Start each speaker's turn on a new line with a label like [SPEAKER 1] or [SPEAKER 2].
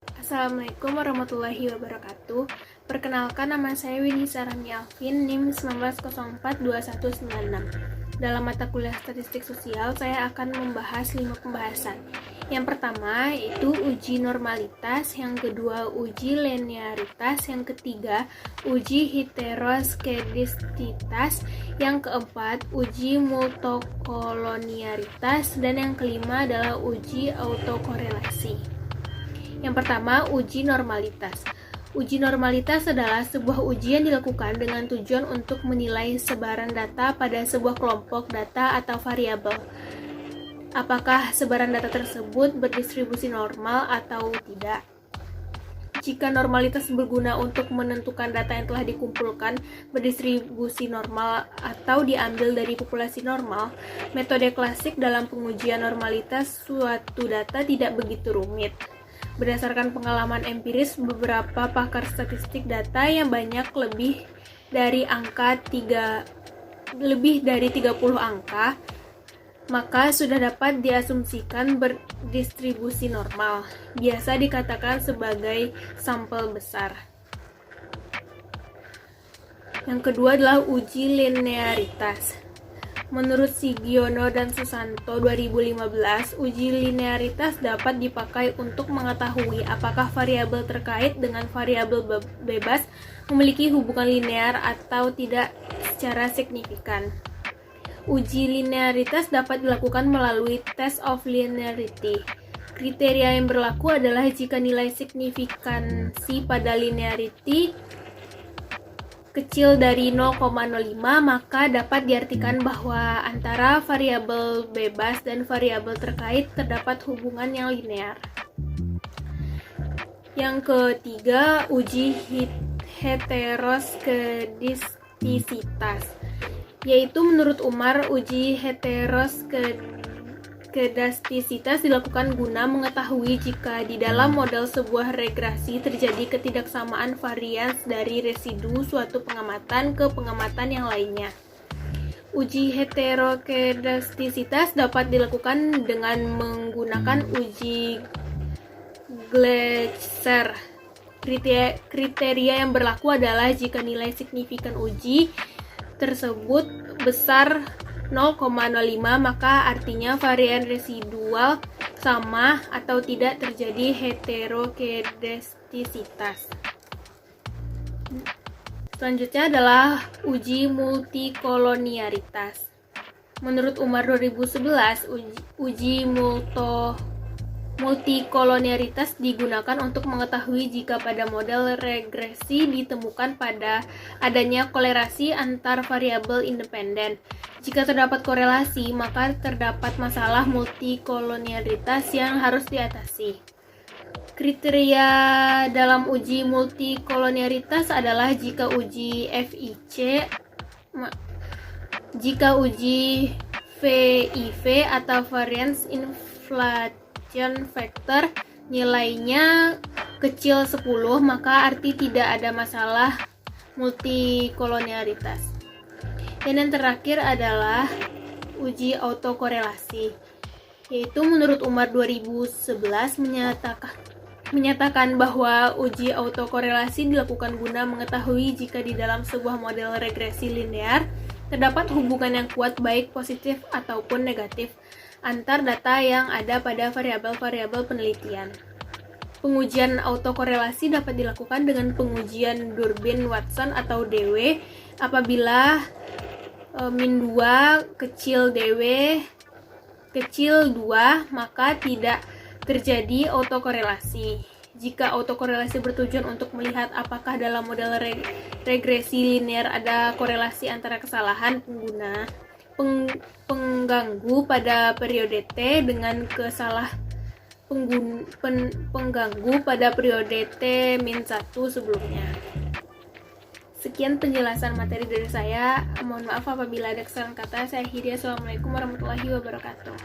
[SPEAKER 1] Assalamualaikum warahmatullahi wabarakatuh. Perkenalkan, nama saya Winnie Sarani Alvin, NIM 19042196. Dalam mata kuliah Statistik Sosial, saya akan membahas 5 pembahasan. Yang pertama itu uji normalitas, yang kedua uji linearitas, yang ketiga uji heteroskedastisitas, yang keempat uji multokolonialitas, dan yang kelima adalah uji autokorelasi. Yang pertama, uji normalitas. Uji normalitas adalah sebuah ujian dilakukan dengan tujuan untuk menilai sebaran data pada sebuah kelompok data atau variabel. Apakah sebaran data tersebut berdistribusi normal atau tidak? Jika normalitas berguna untuk menentukan data yang telah dikumpulkan berdistribusi normal atau diambil dari populasi normal, metode klasik dalam pengujian normalitas suatu data tidak begitu rumit. Berdasarkan pengalaman empiris beberapa pakar statistik data yang banyak lebih dari 30 angka, maka sudah dapat diasumsikan berdistribusi normal, biasa dikatakan sebagai sampel besar. Yang kedua adalah uji linearitas. Menurut Sigiono dan Susanto 2015, uji linearitas dapat dipakai untuk mengetahui apakah variabel terkait dengan variabel bebas memiliki hubungan linear atau tidak secara signifikan. Uji linearitas dapat dilakukan melalui test of linearity. Kriteria yang berlaku adalah jika nilai signifikansi pada linearity kecil dari 0,05, maka dapat diartikan bahwa antara variabel bebas dan variabel terkait terdapat hubungan yang linear. Yang ketiga, uji heteroskedastisitas, yaitu menurut Umar, uji heteroskedastisitas dilakukan guna mengetahui jika di dalam model sebuah regresi terjadi ketidaksamaan varians dari residu suatu pengamatan ke pengamatan yang lainnya. Uji heteroskedastisitas dapat dilakukan dengan menggunakan uji Gleiser. Kriteria yang berlaku adalah jika nilai signifikan uji tersebut besar 0,05, maka artinya varian residual sama atau tidak terjadi heteroskedastisitas. Selanjutnya adalah uji multikolonialitas. Menurut Umar 2011, uji multikolonialitas digunakan untuk mengetahui jika pada model regresi ditemukan pada adanya kolerasi antar variabel independen. Jika terdapat korelasi, maka terdapat masalah multikolonialitas yang harus diatasi. Kriteria dalam uji multikolonialitas adalah jika uji VIV atau variance inflation factor nilainya kecil 10, maka arti tidak ada masalah multikolonialitas. Dan yang terakhir adalah uji autokorelasi, yaitu menurut Umar 2011 menyatakan bahwa uji autokorelasi dilakukan guna mengetahui jika di dalam sebuah model regresi linear terdapat hubungan yang kuat baik positif ataupun negatif antar data yang ada pada variabel-variabel penelitian. Pengujian autokorelasi dapat dilakukan dengan pengujian Durbin-Watson atau DW apabila min 2 kecil DW kecil 2, maka tidak terjadi autokorelasi. Jika autokorelasi bertujuan untuk melihat apakah dalam model regresi linear ada korelasi antara kesalahan pengganggu pada periode T dengan pengganggu pada periode T-1 sebelumnya. Sekian penjelasan materi dari saya. Mohon maaf apabila ada kesalahan kata. Saya akhiri. Assalamualaikum warahmatullahi wabarakatuh.